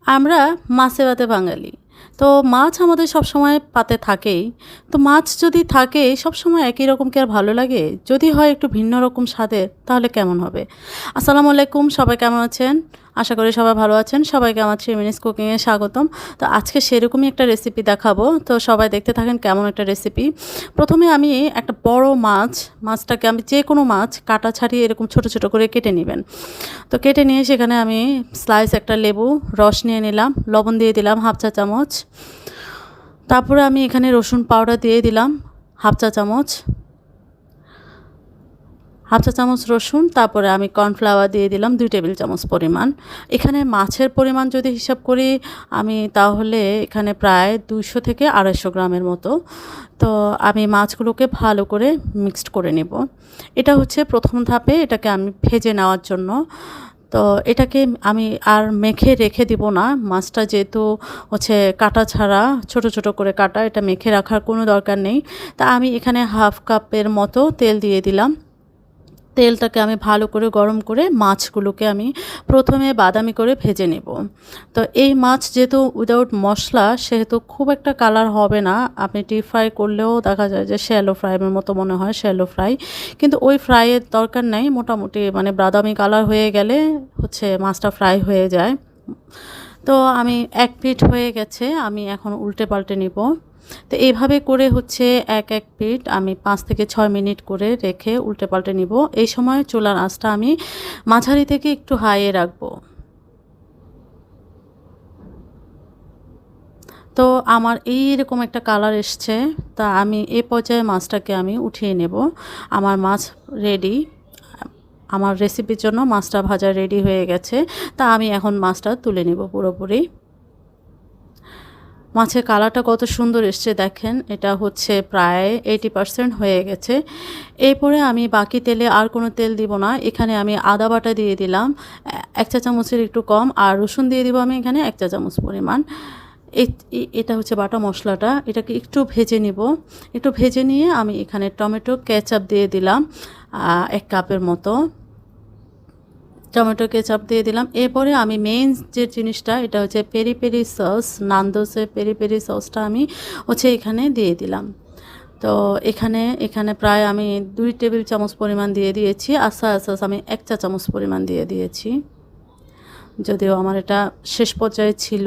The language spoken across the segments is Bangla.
আমরা মাছে ভাতে বাঙালি। তো মাছ আমাদের সবসময় পাতে থাকেই। তো মাছ যদি থাকে সবসময় একই রকম কি আর ভালো লাগে? যদি হয় একটু ভিন্ন রকম স্বাদের তাহলে কেমন হবে? আসসালামু আলাইকুম, সবাই কেমন আছেন? আশা করি সবাই ভালো আছেন। সবাইকে আমার 3 মিনিটস কুকিং এ স্বাগতম। তো আজকে সেরকমই একটা রেসিপি দেখাবো। তো সবাই দেখতে থাকেন কেমন একটা রেসিপি। ১ম এ আমি একটা বড় মাছটাকে আমি যেকোনো মাছ কাটা ছাড়িয়ে এরকম ছোট, ছোট করে কেটে নিবেন। তো কেটে নিয়ে সেখানে আমি স্লাইস একটা লেবু রস নিয়ে নিলাম, লবণ দিয়ে দিলাম 1/2 চা চামচ। তারপরে আমি এখানে রসুন পাউডার দিয়ে দিলাম 1/2 চা চামচ, 1/2 চা চামচ রসুন। তারপরে আমি কর্নফ্লাওয়ার দিয়ে দিলাম 2 টেবিল চামচ পরিমাণ। এখানে মাছের পরিমাণ যদি হিসাব করি আমি, তাহলে এখানে প্রায় 200 থেকে 250 গ্রামের মতো। তো আমি মাছগুলোকে ভালো করে মিক্সড করে নেব। এটা হচ্ছে প্রথম ধাপে, এটাকে আমি ভেজে নেওয়ার জন্য। তো এটাকে আমি আর মেখে রেখে দিব না। মাছটা যেহেতু হচ্ছে কাটা ছাড়া, ছোট ছোট করে কাটা, এটা মেখে রাখার কোনো দরকার নেই। তা আমি এখানে 1/2 কাপের মতো তেল দিয়ে দিলাম। তেলটাকে আমি ভালো করে গরম করে মাছগুলোকে আমি প্রথমে বাদামি করে ভেজে নেব। তো এই মাছ যেহেতু উইদাউট মশলা, সেহেতু খুব একটা কালার হবে না। আপনি ডিপ ফ্রাই করলেও দেখা যায় যে শ্যালো ফ্রাইয়ের মতো মনে হয়, শ্যালো ফ্রাই। কিন্তু ওই ফ্রাইয়ের দরকার নাই, মোটামুটি মানে বাদামি কালার হয়ে গেলে হচ্ছে মাছটা ফ্রাই হয়ে যায়। তো আমি এক পিঠ হয়ে গেছে, আমি এখন উল্টে পাল্টে নিব। তো এইভাবে করে হচ্ছে এক পিঠ আমি 5 থেকে 6 মিনিট করে রেখে উল্টে পাল্টে নিব। এই সময় চুলার আঁচটা আমি মাঝারি থেকে একটু হাইয়ে রাখবো। তো আমার এইরকম একটা কালার এসছে। তা আমি এই পর্যায়ে মাছটাকে আমি উঠিয়ে নেব। আমার মাছ রেডি। আমার রেসিপির জন্য মাছটা ভাজা রেডি হয়ে গেছে। তা আমি এখন মাছটা তুলে নেব পুরোপুরি। মাছের কালারটা কত সুন্দর এসছে দেখেন, এটা হচ্ছে প্রায় 80% হয়ে গেছে। এরপরে আমি বাকি তেলে আর কোনো তেল দিব না। এখানে আমি আদা বাটা দিয়ে দিলাম 1 চা চামচের একটু কম, আর রসুন দিয়ে দিব আমি এখানে 1 চা চামচ পরিমাণ। এটা হচ্ছে বাটা মশলাটা, এটাকে একটু ভেজে নিব। একটু ভেজে নিয়ে আমি এখানে টমেটো কেচাপ দিয়ে দিলাম 1 কাপের মতো। টমেটো কেচাপ দিয়ে দিলাম। এরপরে আমি মেইন যে জিনিসটা, এটা হচ্ছে পেরি পেরি সস, নান্দোসের পেরি পেরি সসটা আমি হচ্ছে এখানে দিয়ে দিলাম। তো এখানে প্রায় আমি 2 টেবিল চামচ পরিমাণ দিয়ে দিয়েছি, আর সয়া সস আমি 1 চা চামচ পরিমাণ দিয়ে দিয়েছি। যদিও আমার এটা শেষ পর্যায়ে ছিল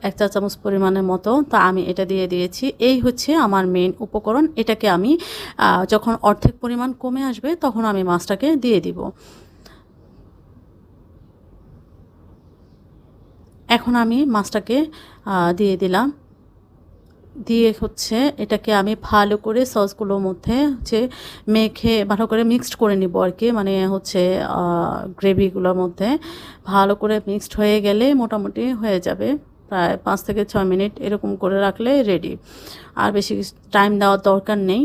1 চা চামচ পরিমাণের মতো, তা আমি এটা দিয়ে দিয়েছি। এই হচ্ছে আমার মেইন উপকরণ। এটাকে আমি যখন অর্ধেক পরিমাণ কমে আসবে তখন আমি মাছটাকে দিয়ে দিব। এখন আমি মাছটাকে দিয়ে দিলাম। দিয়ে হচ্ছে এটাকে আমি ভালো করে সসগুলোর মধ্যে হচ্ছে মেখে ভালো করে মিক্সড করে নিব আর কি, মানে হচ্ছে গ্রেভিগুলোর মধ্যে ভালো করে মিক্সড হয়ে গেলে মোটামুটি হয়ে যাবে। প্রায় 5 থেকে 6 মিনিট এরকম করে রাখলে রেডি। আর বেশি টাইম দেওয়ার দরকার নেই।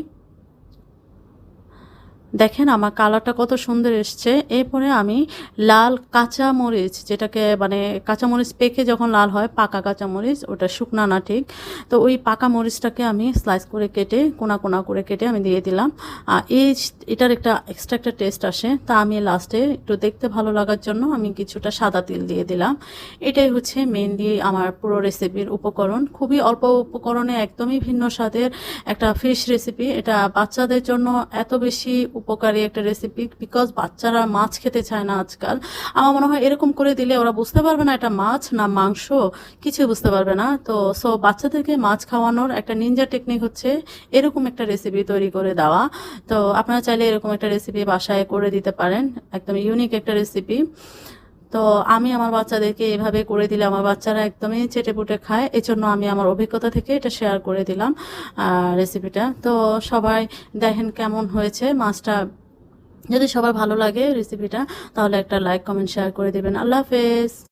দেখেন আমার কালারটা কত সুন্দর এসছে। এরপরে আমি লাল কাঁচামরিচ, যেটাকে মানে কাঁচামরিচ পেকে যখন লাল হয়, পাকা কাঁচামরিচ, ওটা শুকনা না ঠিক। তো ওই পাকা মরিচটাকে আমি স্লাইস করে কেটে কোনা কোনা করে কেটে আমি দিয়ে দিলাম। এটার একটা এক্সট্রা একটা টেস্ট আসে। তা আমি লাস্টে একটু দেখতে ভালো লাগার জন্য আমি কিছুটা সাদা তিল দিয়ে দিলাম। এটাই হচ্ছে মেইনলি আমার পুরো রেসিপির উপকরণ। খুবই অল্প উপকরণে একদমই ভিন্ন স্বাদের একটা ফিশ রেসিপি। এটা বাচ্চাদের জন্য এত বেশি উপকারী একটা রেসিপি, বিকজ বাচ্চারা মাছ খেতে চায় না আজকাল। আমার মনে হয় এরকম করে দিলে ওরা বুঝতে পারবে না এটা মাছ না মাংস, কিছুই বুঝতে পারবে না। তো বাচ্চাদেরকে মাছ খাওয়ানোর একটা নিনজা টেকনিক হচ্ছে এরকম একটা রেসিপি তৈরি করে দেওয়া। তো আপনারা চাইলে এরকম একটা রেসিপি বাসায় করে দিতে পারেন, একদম ইউনিক একটা রেসিপি। তো আমি আমার বাচ্চাদেরকে এভাবে করে দিলে আমার বাচ্চারা একদমই চেটেপুটে খায়। এজন্য আমি আমার অভিজ্ঞতা থেকে এটা শেয়ার করে দিলাম রেসিপিটা। তো সবাই দেখেন কেমন হয়েছে মাছটা। যদি সবার ভালো লাগে রেসিপিটা, তাহলে একটা লাইক কমেন্ট শেয়ার করে দেবেন। আল্লাহ হাফেজ।